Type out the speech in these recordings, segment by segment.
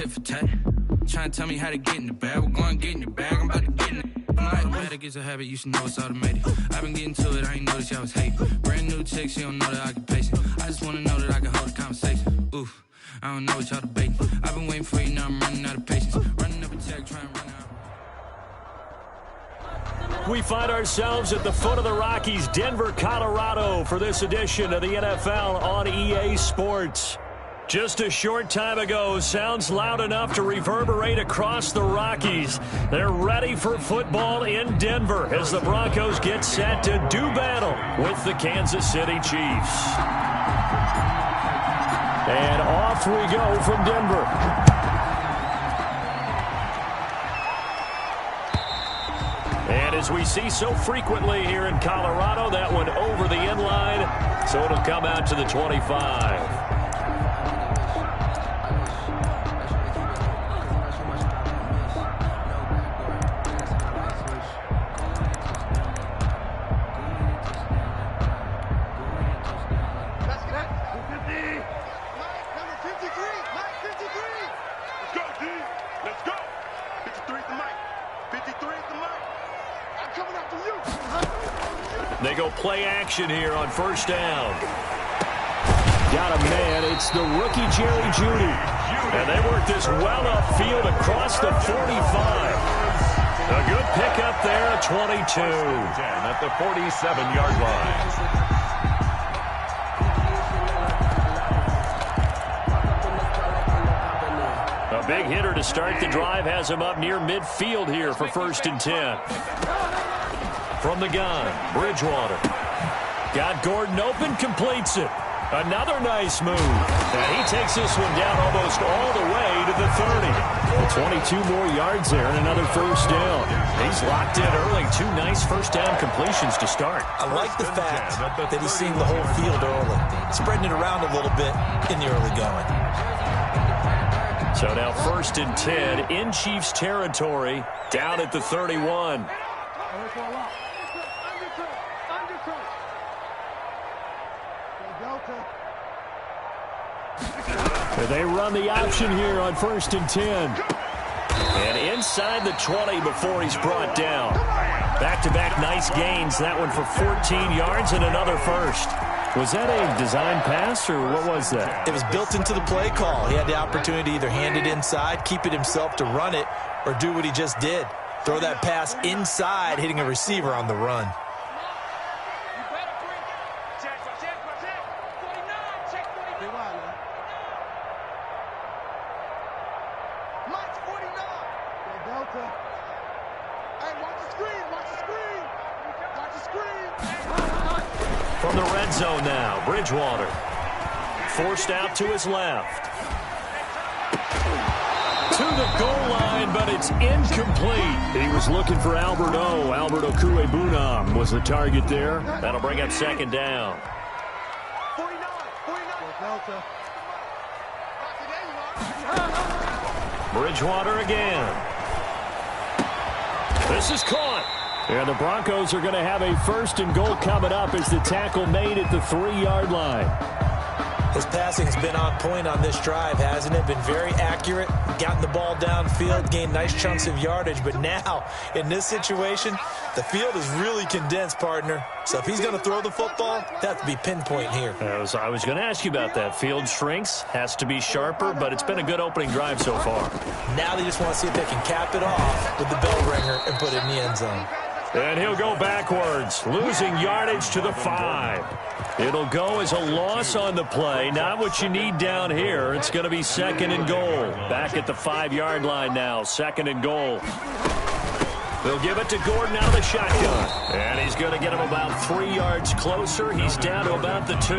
tit for tat. Trying to tell me how to get in the bag. We're going to get in the bag. I'm about to get in it. I'm like, automatic is a habit. You should know it's automated. I've been getting to it. I ain't noticed y'all was hating. Brand new chick. She don't know the occupation. I just want to know that I can hold a conversation. Oof. I don't know what y'all debating. I've been waiting for you. Now I'm running out of patience. Running up a check. Trying to run out. We find ourselves at the foot of the Rockies, Denver, Colorado, for this edition of the NFL on EA Sports. Just a short time ago, sounds loud enough to reverberate across the Rockies. They're ready for football in Denver as the Broncos get set to do battle with the Kansas City Chiefs. And off we go from Denver. And as we see so frequently here in Colorado, that one over the end line, so it'll come out to the 25. They go play action here on first down. Got a man. It's the rookie Jerry Jeudy. And they work this well upfield across the 45. A good pickup there at 22. At the 47-yard line. A big hitter to start the drive has him up near midfield here for 1st and 10. From the gun, Bridgewater. Got Gordon open, completes it. Another nice move. And he takes this one down almost all the way to the 30. 22 more yards there and another first down. He's locked in early. 2 nice first down completions to start. I like the fact that he's seeing the whole field early, spreading it around a little bit in the early going. So now 1st and 10 in Chiefs territory, down at the 31. They run the option here on 1st and 10. And inside the 20 before he's brought down. Back-to-back nice gains. That one for 14 yards and another first. Was that a design pass, or what was that? It was built into the play call. He had the opportunity to either hand it inside, keep it himself to run it, or do what he just did. Throw that pass inside, hitting a receiver on the run. From the red zone now, Bridgewater. Forced out to his left. To the goal line, but it's incomplete. He was looking for Albert Okuebunam was the target there. That'll bring up 2nd down. Bridgewater again. This is caught. And the Broncos are going to have a 1st and goal coming up as the tackle made at the 3-yard line. His passing has been on point on this drive, hasn't it? Been very accurate, gotten the ball downfield, gained nice chunks of yardage. But now, in this situation, the field is really condensed, partner. So if he's going to throw the football, that has to be pinpoint here. I was going to ask you about that. Field shrinks, has to be sharper, but it's been a good opening drive so far. Now they just want to see if they can cap it off with the bell ringer and put it in the end zone. And he'll go backwards, losing yardage to the 5. It'll go as a loss on the play. Not what you need down here. It's going to be 2nd and goal. Back at the 5-yard line now, 2nd and goal. They'll give it to Gordon out of the shotgun. And he's going to get him about 3 yards closer. He's down to about the 2.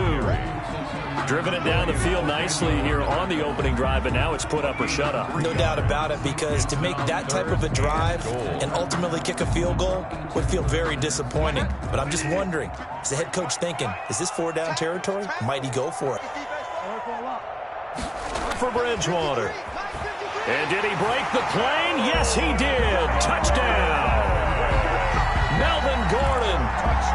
Driven it down the field nicely here on the opening drive, but now it's put up or shut up. No doubt about it, because to make that type of a drive and ultimately kick a field goal would feel very disappointing. But I'm just wondering, is the head coach thinking, is this 4-down territory? Might he go for it? For Bridgewater. And did he break the plane? Yes, he did. Touchdown. Melvin Gordon,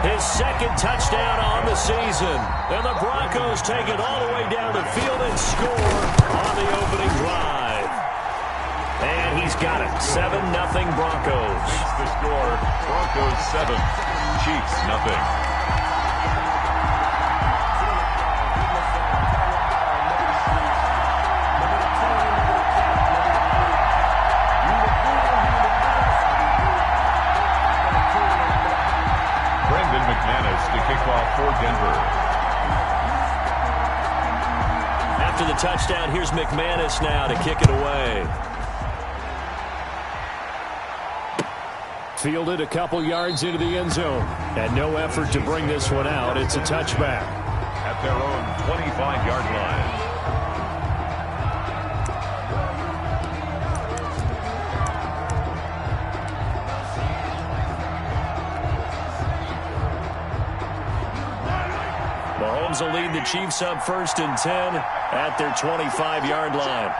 his 2nd touchdown on the season. And the Broncos take it all the way down the field and score on the opening drive. he's got it. 7-0 Broncos. The score, Broncos 7, Chiefs 0. To kick off for Denver. After the touchdown, here's McManus now to kick it away. Fielded a couple yards into the end zone. And no effort to bring this one out. It's a touchback. At their own 25-yard line. Mahomes will lead the Chiefs up 1st and 10 at their 25-yard line.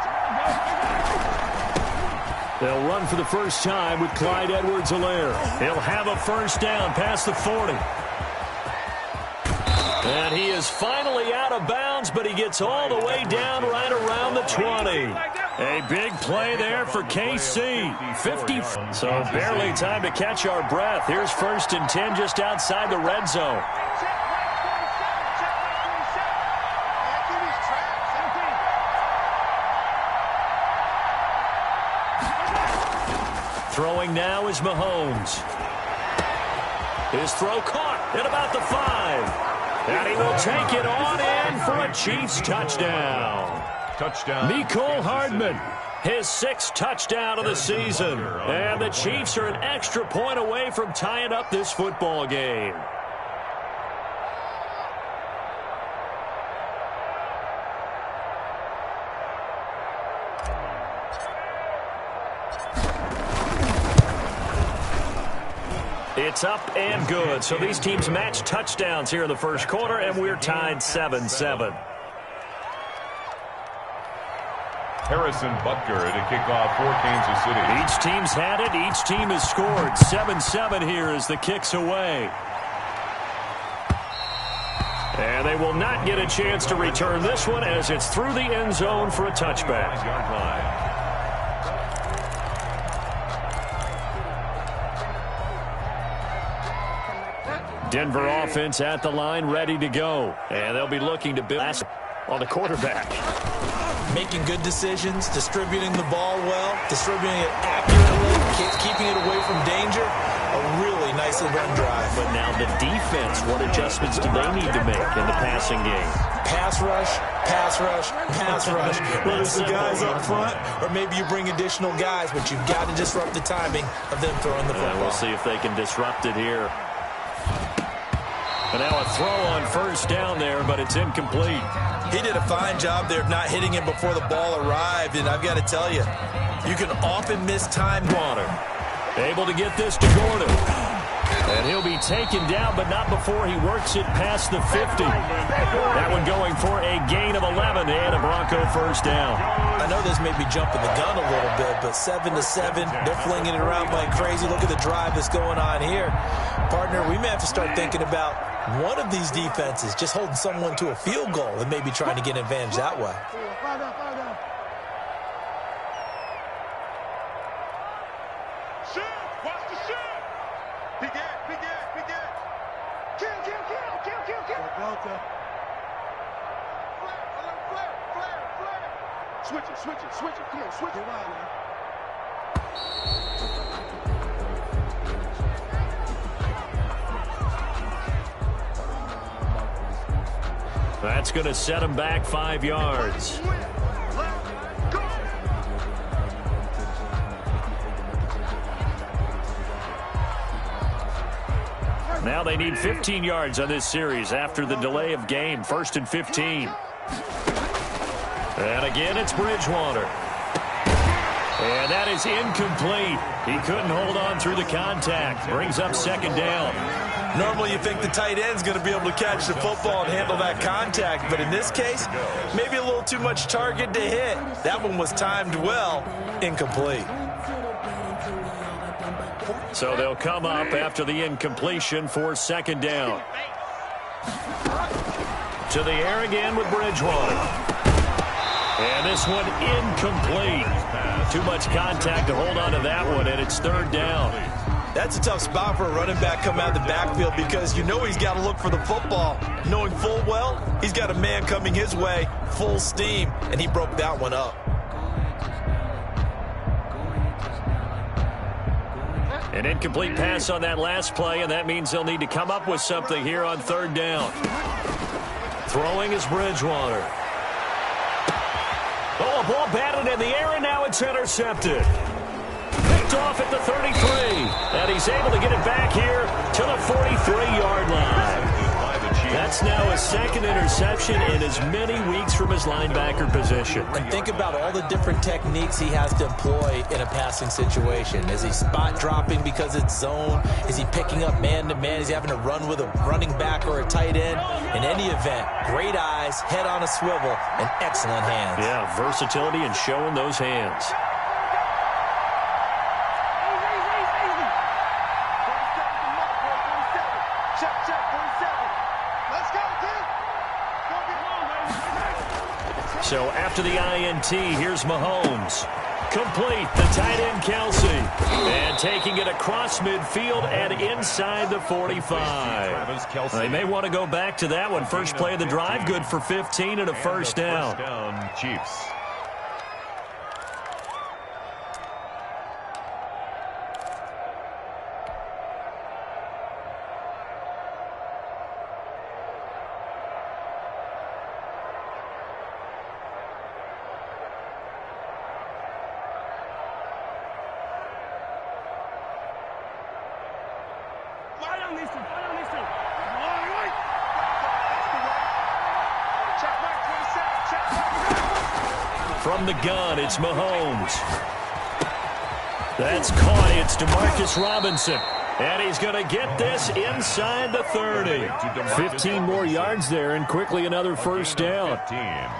They'll run for the first time with Clyde Edwards-Helaire. He'll have a first down past the 40. And he is finally out of bounds, but he gets all the way down right around the 20. A big play there for KC. 50. So barely time to catch our breath. Here's 1st and 10 just outside the red zone. Throwing now is Mahomes. His throw caught at about the 5. And he will take it on in for a Chiefs touchdown. Mecole Hardman, his 6th touchdown of the season. And the Chiefs are an extra point away from tying up this football game. It's up and good. So these teams match touchdowns here in the first quarter, and we're tied 7-7. Harrison Butker to kick off for Kansas City. Each team's had it. Each team has scored. 7-7 here as the kick's away. And they will not get a chance to return this one as it's through the end zone for a touchback. Denver offense at the line, ready to go. And they'll be looking to build on the quarterback. Making good decisions, distributing the ball well, distributing it accurately, keeping it away from danger. A really nicely run drive. But now the defense, what adjustments do they need to make in the passing game? Pass rush, pass rush, pass rush. Whether it's the guys up front or maybe you bring additional guys, but you've got to disrupt the timing of them throwing the football. We'll see if they can disrupt it here. And now a throw on first down there, but it's incomplete. He did a fine job there of not hitting him before the ball arrived, and I've got to tell you, you can often miss time. Warner able to get this to Gordon. And he'll be taken down, but not before he works it past the 50. That one going for a gain of 11 and a Bronco first down. I know this may be jumping the gun a little bit, but 7-7, they're flinging it around like crazy. Look at the drive that's going on here. Partner, we may have to start thinking about one of these defenses just holding someone to a field goal and maybe trying to get an advantage that way. Switch it, come on, switch it around, man. That's going to set him back 5 yards. Now they need 15 yards on this series after the delay of game. 1st and 15. And again, it's Bridgewater. And that is incomplete. He couldn't hold on through the contact. Brings up 2nd down. Normally you think the tight end's going to be able to catch the football and handle that contact. But in this case, maybe a little too much target to hit. That one was timed well. Incomplete. So they'll come up after the incompletion for 2nd down. To the air again with Bridgewater. And this one incomplete. Too much contact to hold on to that one, and it's third down. That's a tough spot for a running back coming out of the backfield because you know he's got to look for the football, knowing full well he's got a man coming his way, full steam, and he broke that one up. An incomplete pass on that last play, and that means they'll need to come up with something here on third down. Throwing is Bridgewater. Oh, a ball batted in the air, and now it's intercepted. Picked off at the 33, and he's able to get it back here to the 43-yard line. That's now his second interception in as many weeks from his linebacker position. And think about all the different techniques he has to employ in a passing situation. Is he spot dropping because it's zone? Is he picking up man-to-man? Is he having to run with a running back or a tight end? In any event, great eyes, head on a swivel, and excellent hands. Yeah, versatility and showing those hands. So after the INT, here's Mahomes. Complete, the tight end Kelsey. And taking it across midfield and inside the 45. They may want to go back to that one. First play of the drive, good for 15 and a first down. Chiefs. From the gun, it's Mahomes. That's caught. It's Demarcus Robinson. And he's going to get this inside the 30. 15 more yards there, and quickly another first down.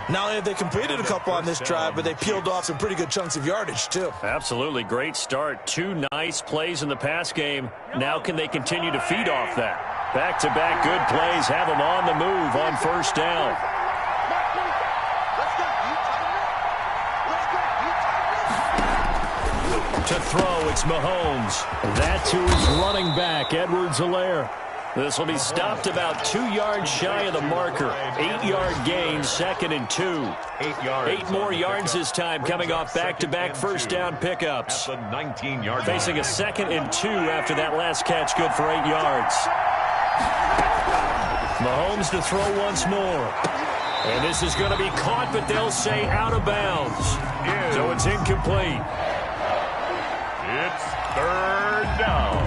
Not only have they completed a couple on this drive, but they peeled off some pretty good chunks of yardage, too. Absolutely. Great start. Two nice plays in the pass game. Now can they continue to feed off that? Back-to-back good plays have them on the move on first down. To throw, it's Mahomes. That to his running back, Edwards-Helaire. This will be stopped about 2 yards shy of the marker. 8-yard gain, second and 2. 8 more yards this time, coming off back-to-back first down pickups. At the 19-yard Facing a second and 2 after that last catch, good for 8 yards. Mahomes to throw once more. And this is going to be caught, but they'll say out of bounds. So it's incomplete. It's third down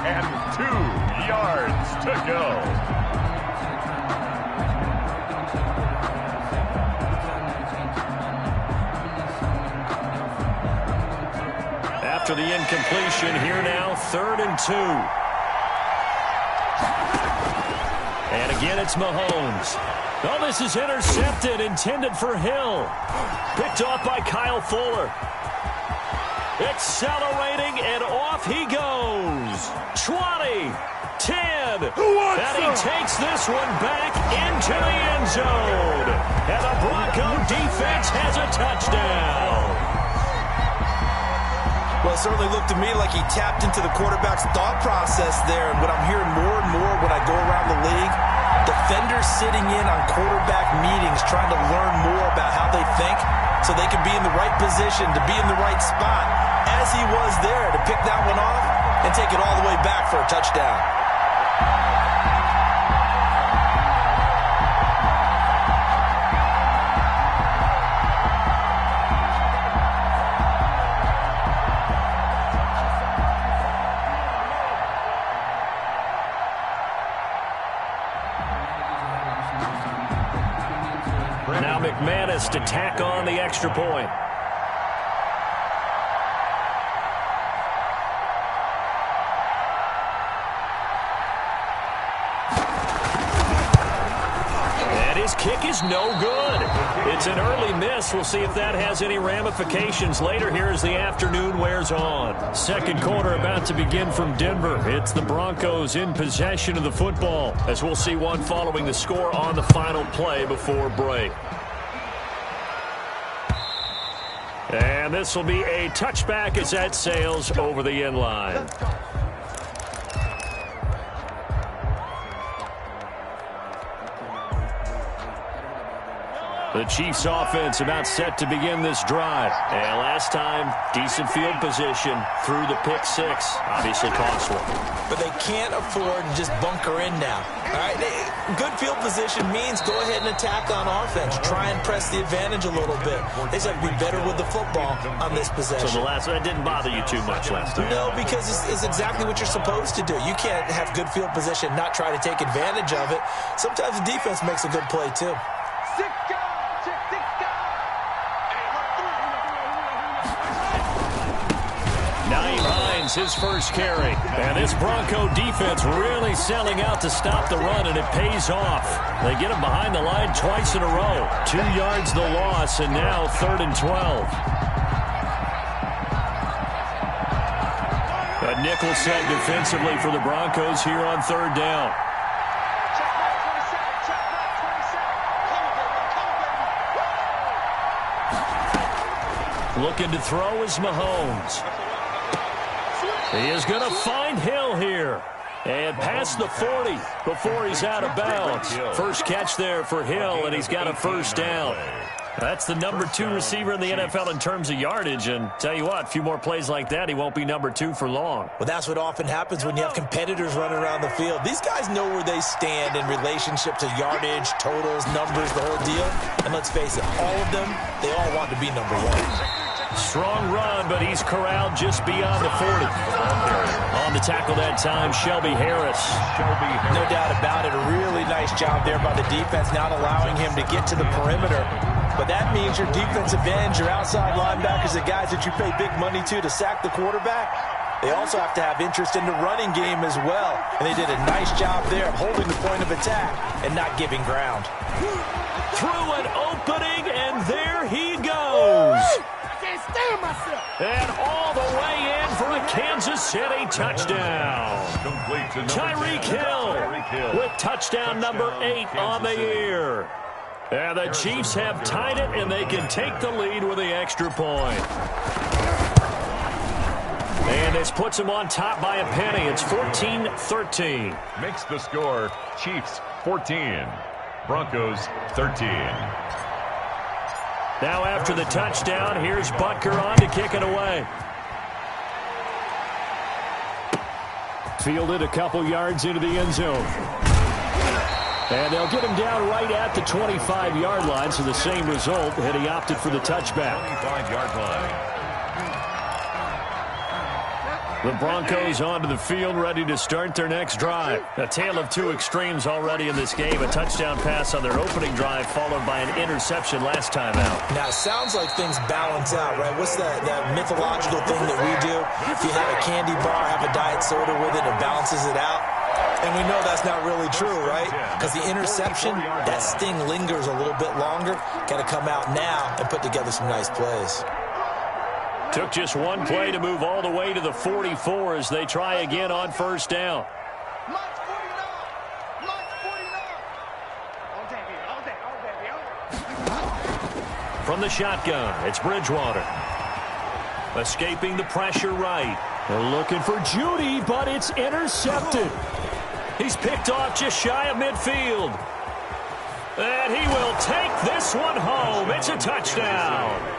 and 2 yards to go. After the incompletion, here now, third and 2. And again, it's Mahomes. Oh, this is intercepted, intended for Hill. Picked off by Kyle Fuller. Accelerating, and off he goes. 20, 10, and he takes this one back into the end zone. And the Bronco defense has a touchdown. Well, it certainly looked to me like he tapped into the quarterback's thought process there. And what I'm hearing more and more when I go around the league, defenders sitting in on quarterback meetings trying to learn more about how they think so they can be in the right position, to be in the right spot, as he was there, to pick that one off and take it all the way back for a touchdown. Now McManus to tack on the extra point. And his kick is no good. It's an early miss. We'll see if that has any ramifications later here as the afternoon wears on. Second quarter about to begin from Denver. It's the Broncos in possession of the football, as we'll see one following the score on the final play before break. And this will be a touchback as that sails over the end line. The Chiefs offense about set to begin this drive. And last time, decent field position through the pick six. Obviously costly. But they can't afford to just bunker in now. All right, good field position means go ahead and attack on offense. Try and press the advantage a little bit. They just have to be better with the football on this possession. So the last one didn't bother you too much last time? No, because it's exactly what you're supposed to do. You can't have good field position, not try to take advantage of it. Sometimes the defense makes a good play, too. His first carry. And this Bronco defense really selling out to stop the run, and it pays off. They get him behind the line twice in a row. 2 yards the loss, and now 3rd and 12. A nickel set defensively for the Broncos here on 3rd down. Looking to throw is Mahomes. He is going to find Hill here. And past the 40 before he's out of bounds. First catch there for Hill, and he's got a first down. That's the number 2 receiver in the NFL in terms of yardage. And tell you what, a few more plays like that, he won't be number 2 for long. Well, that's what often happens when you have competitors running around the field. These guys know where they stand in relationship to yardage, totals, numbers, the whole deal. And let's face it, all of them, they all want to be number 1. Strong run, but he's corralled just beyond the 40. On the tackle that time, Shelby Harris. No doubt about it. A really nice job there by the defense, not allowing him to get to the perimeter. But that means your defensive ends, your outside linebackers, the guys that you pay big money to sack the quarterback, they also have to have interest in the running game as well. And they did a nice job there of holding the point of attack and not giving ground. Through an opening, and there he goes. And all the way in for a Kansas City touchdown. Tyreek Hill with touchdown number 8 on the year. And the Chiefs have tied it, and they can take the lead with the extra point. And this puts them on top by a penny. It's 14-13. Makes the score Chiefs 14, Broncos 13. Now after the touchdown, here's Butker on to kick it away. Fielded a couple yards into the end zone. And they'll get him down right at the 25-yard line, so the same result, had he opted for the touchback. 25-yard line. The Broncos onto the field, ready to start their next drive. A tale of 2 extremes already in this game. A touchdown pass on their opening drive, followed by an interception last time out. Now, it sounds like things balance out, right? What's that mythological thing that we do? If you have a candy bar, have a diet soda with it, it balances it out. And we know that's not really true, right? Because the interception, that sting lingers a little bit longer. Got to come out now and put together some nice plays. Took just one play to move all the way to the 44 as they try again on first down. From the shotgun, it's Bridgewater. Escaping the pressure right. They're looking for Judy, but it's intercepted. He's picked off just shy of midfield. And he will take this one home. It's a touchdown.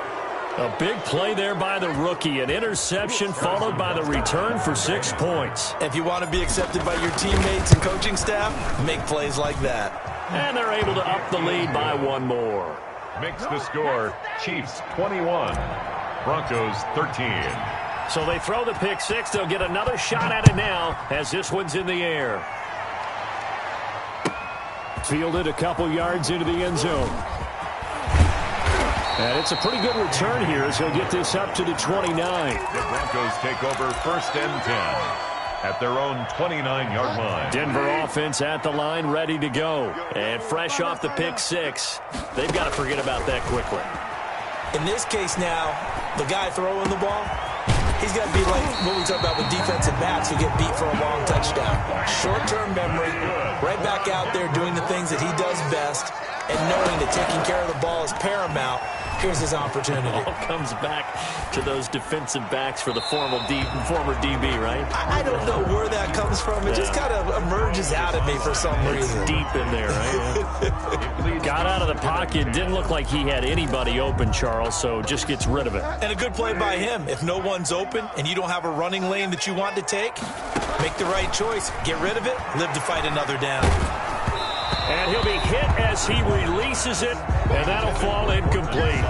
A big play there by the rookie. An interception followed by the return for 6 points. If you want to be accepted by your teammates and coaching staff, make plays like that. And they're able to up the lead by 1 more. Makes the score Chiefs 21, Broncos 13. So they throw the pick 6. They'll get another shot at it now as this one's in the air. Fielded a couple yards into the end zone. And it's a pretty good return here as he'll get this up to the 29. The Broncos take over 1st and 10 at their own 29-yard line. Denver offense at the line, ready to go. And fresh off the pick 6, they've got to forget about that quickly. In this case now, the guy throwing the ball, he's got to be like what we talk about with defensive backs who get beat for a long touchdown. Short-term memory, right back out there doing the things that he does best, and knowing that taking care of the ball is paramount. Here's his opportunity. All comes back to those defensive backs for the former DB, right? I don't know where that comes from. It just kind of emerges out of me for some reason. It's deep in there, right? Got out of the pocket. Didn't look like he had anybody open, Charles, so just gets rid of it. And a good play by him. If no one's open and you don't have a running lane that you want to take, make the right choice. Get rid of it. Live to fight another down. And he'll be hit as he releases it, and that'll fall incomplete.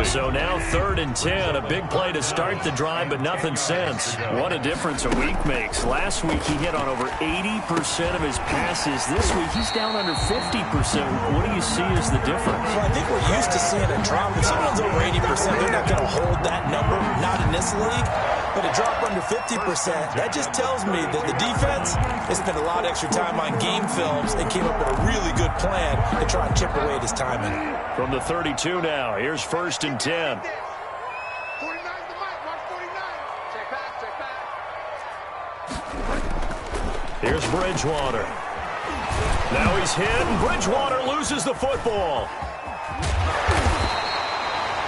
So now 3rd and 10, a big play to start the drive, but nothing since. What a difference a week makes. Last week he hit on over 80% of his passes. This week he's down under 50%. What do you see as the difference? Well, I think we're used to seeing a drop. If someone's over 80%, they're not going to hold that number, not in this league. But a drop under 50%, that just tells me that the defense has spent a lot of extra time on game films and came up with a really good plan to try and chip away at his timing. From the 32 now, here's 1st and 10. 49 the mic, watch 49. Check back. Here's Bridgewater. Now he's hit, and Bridgewater loses the football.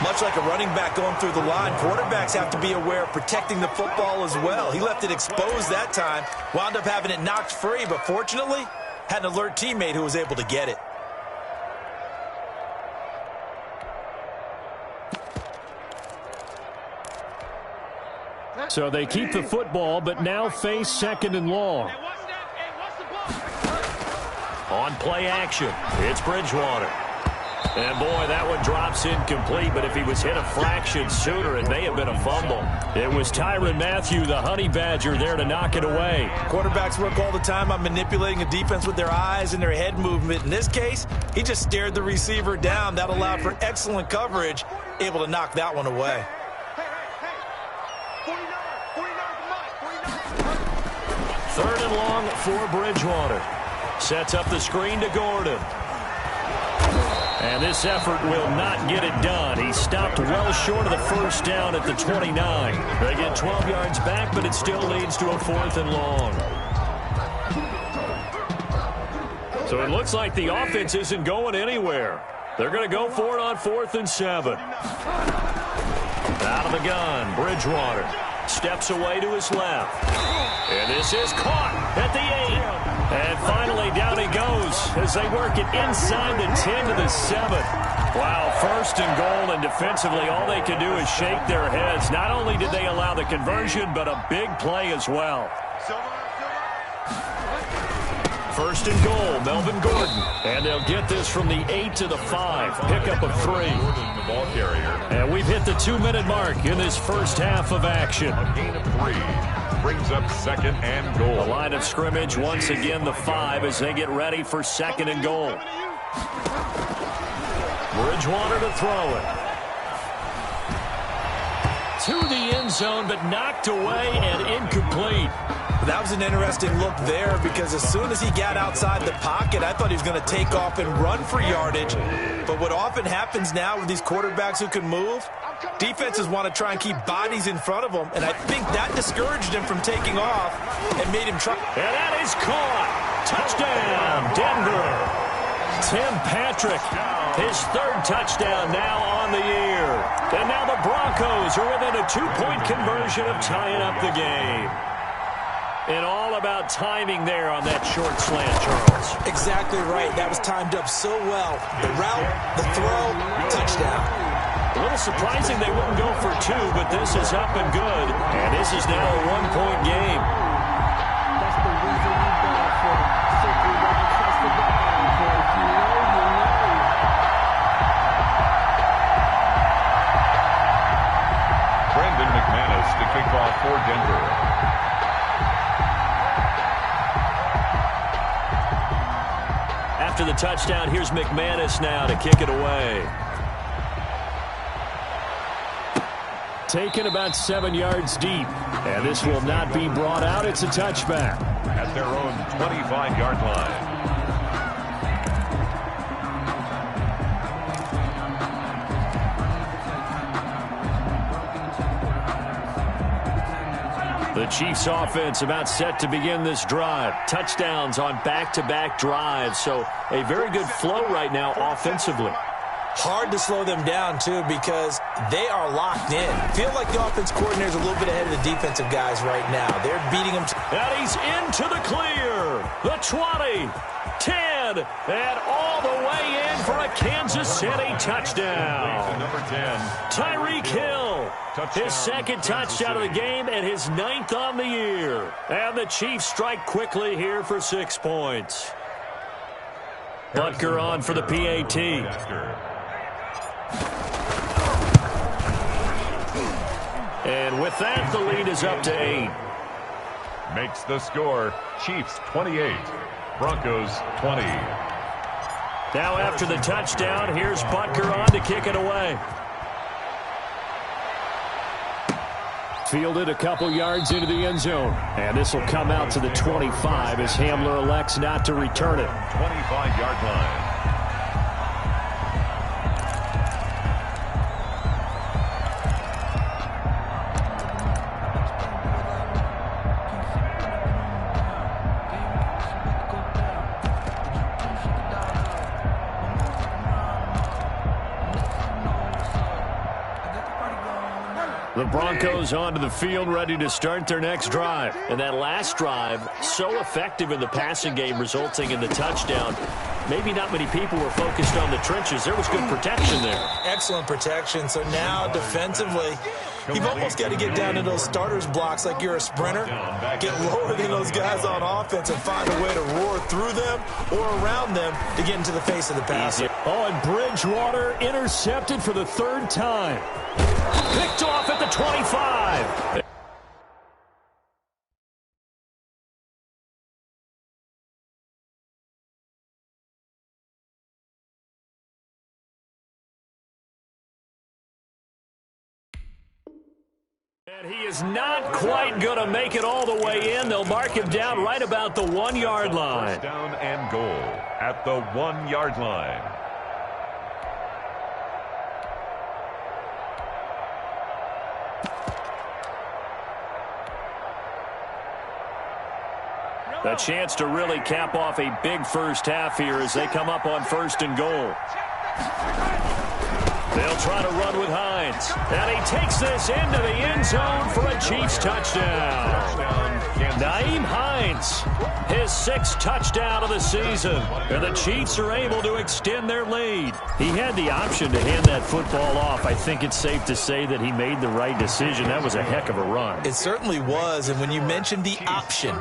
Much like a running back going through the line, quarterbacks have to be aware of protecting the football as well. He left it exposed that time, wound up having it knocked free, but fortunately, had an alert teammate who was able to get it. So they keep the football, but now face 2nd and long. On play action, it's Bridgewater. And, boy, that one drops incomplete, but if he was hit a fraction sooner, it may have been a fumble. It was Tyrann Mathieu, the Honey Badger, there to knock it away. Quarterbacks work all the time on manipulating a defense with their eyes and their head movement. In this case, he just stared the receiver down. That allowed for excellent coverage, able to knock that one away. 3rd and long for Bridgewater. Sets up the screen to Gordon. And this effort will not get it done. He stopped well short of the 1st down at the 29. They get 12 yards back, but it still leads to a 4th and long. So it looks like the offense isn't going anywhere. They're going to go for it on 4th and 7. Out of the gun, Bridgewater steps away to his left. And this is caught at the 8. And finally, down he goes as they work it inside the 10 to the 7. Wow, 1st and goal, and defensively, all they can do is shake their heads. Not only did they allow the conversion, but a big play as well. 1st and goal, Melvin Gordon. And they'll get this from the 8 to the 5. Pickup of 3. And we've hit the 2-minute mark in this first half of action. A gain of 3 brings up 2nd and goal. The line of scrimmage, once again, the 5 as they get ready for 2nd and goal. Bridgewater to throw it. To the end zone, but knocked away and incomplete. That was an interesting look there because as soon as he got outside the pocket, I thought he was going to take off and run for yardage. But what often happens now with these quarterbacks who can move, defenses want to try and keep bodies in front of them, and I think that discouraged him from taking off and made him try. And that is caught. Touchdown, Denver. Tim Patrick, his 3rd touchdown now on the year. And now the Broncos are within a 2-point conversion of tying up the game. And all about timing there on that short slant, Charles. Exactly right. That was timed up so well. The route, the throw, touchdown. A little surprising they wouldn't go for 2, but this is up and good. And this is now a 1-point game. That's the reason you bought for simply don't trust the ball. If you know, you know. Brandon McManus to kick off for Denver. After the touchdown, here's McManus now to kick it away. Taken about 7 yards deep. And this will not be brought out. It's a touchback. At their own 25-yard line. The Chiefs offense about set to begin this drive. Touchdowns on back-to-back drives. So a very good flow right now offensively. Hard to slow them down, too, because they are locked in. Feel like the offense coordinator is a little bit ahead of the defensive guys right now. They're beating them. And he's into the clear. The 20, 10, and all the way in for a Kansas City touchdown. Number 10. Tyreek Hill, his second touchdown of the game and his 9th on the year. And the Chiefs strike quickly here for 6 points. Butker on for the PAT. And with that, the lead is up to 8. Makes the score Chiefs 28, Broncos 20. Now after the touchdown, here's Butker on to kick it away. Fielded a couple yards into the end zone. And this will come out to the 25 as Hamler elects not to return it. 25-yard line. The Broncos onto the field, ready to start their next drive. And that last drive, so effective in the passing game, resulting in the touchdown. Maybe not many people were focused on the trenches. There was good protection there. Excellent protection. So now, defensively, you've almost got to get down to those starters blocks like you're a sprinter. Get lower than those guys on offense and find a way to roar through them or around them to get into the face of the passer. Oh, and Bridgewater intercepted for the 3rd time. Picked off at the 25. And he is not quite going to make it all the way in. They'll mark him down right about the 1-yard line. First down and goal at the 1-yard line. A chance to really cap off a big first half here as they come up on 1st and goal. They'll try to run with Hines. And he takes this into the end zone for a Chiefs touchdown. Nyheim Hines, his 6th touchdown of the season. And the Chiefs are able to extend their lead. He had the option to hand that football off. I think it's safe to say that he made the right decision. That was a heck of a run. It certainly was. And when you mentioned the option,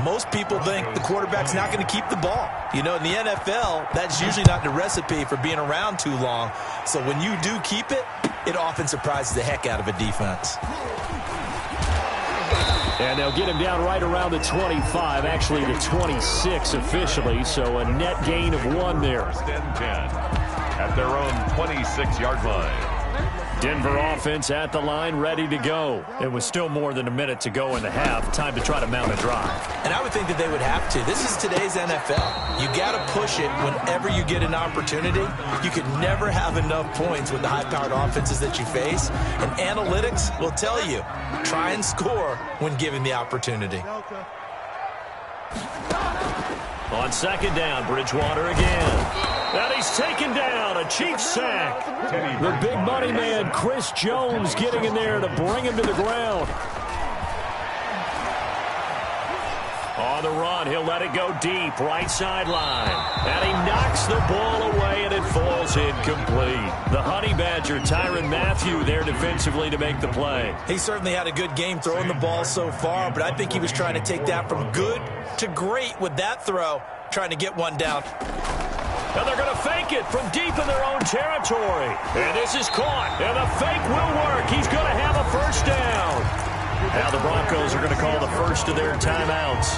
most people think the quarterback's not going to keep the ball. You know, in the NFL, that's usually not the recipe for being around too long. So when you do keep it, it often surprises the heck out of a defense. And they'll get him down right around the 25, actually the 26 officially, so a net gain of 1 there. 1st and 10 at their own 26-yard line. Denver offense at the line, ready to go. It was still more than a minute to go in the half. Time to try to mount a drive. And I would think that they would have to. This is today's NFL. You got to push it whenever you get an opportunity. You could never have enough points with the high-powered offenses that you face. And analytics will tell you, try and score when given the opportunity. On 2nd down, Bridgewater again. And he's taken down, a Chiefs sack. The big money man, Chris Jones, getting in there to bring him to the ground. On the run, he'll let it go deep, right sideline. And he knocks the ball away, and it falls incomplete. The Honey Badger, Tyrann Mathieu, there defensively to make the play. He certainly had a good game throwing the ball so far, but I think he was trying to take that from good to great with that throw, trying to get one down. And they're going to fake it from deep in their own territory. And this is caught. And the fake will work. He's going to have a 1st down. Now the Broncos are going to call the first of their timeouts,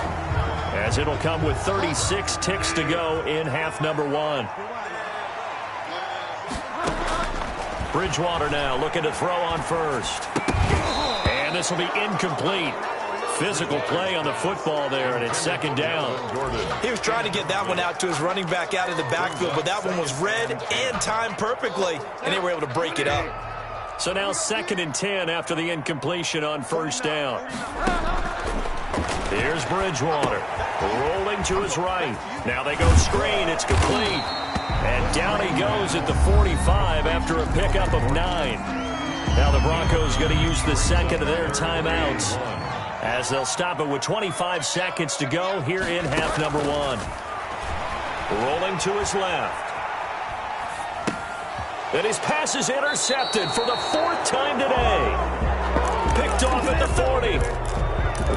as it'll come with 36 ticks to go in half number 1. Bridgewater now looking to throw on 1st. And this will be incomplete. Physical play on the football there, and it's 2nd down. He was trying to get that one out to his running back out of the backfield, but that one was read and timed perfectly, and they were able to break it up. So now 2nd and 10 after the incompletion on 1st down. Here's Bridgewater. Rolling to his right. Now they go screen. It's complete. And down he goes at the 45 after a pickup of 9. Now the Broncos going to use the second of their timeouts as they'll stop it with 25 seconds to go here in half number 1. Rolling to his left. And his pass is intercepted for the 4th time today. Picked off at the 40.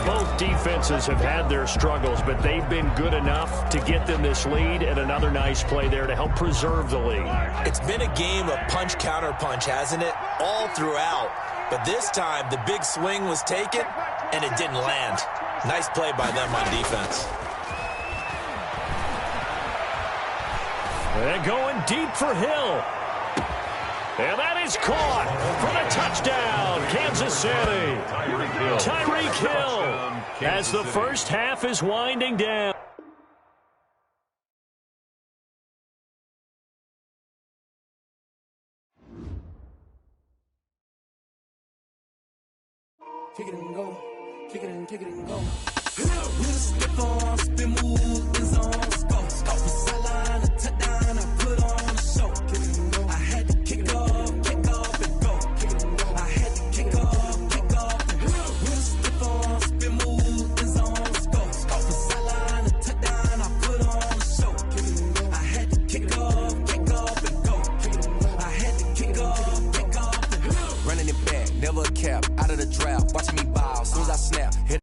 Both defenses have had their struggles, but they've been good enough to get them this lead, and another nice play there to help preserve the lead. It's been a game of punch-counter-punch, hasn't it? All throughout. But this time, the big swing was taken, and it didn't land. Nice play by them on defense. And going deep for Hill. And that is caught for the touchdown, Kansas City. Tyreek Hill as the first half is winding down. Kick it and go, kick it and go. With a slip on, spin move, in zone, go. Off the sideline, a touchdown, I put on a show. Kick it and go. I had to kick off and go. Kick it and go. I had to kick off and go. With a slip on, spin move, in zone, go. Off the sideline, a touchdown, I put on a show. Kick it and go. I had to kick off and go. Kick it and go. I had to kick off and go. Running it back, never a cap, out of the draft, watching me bow. Soon as I snap, hit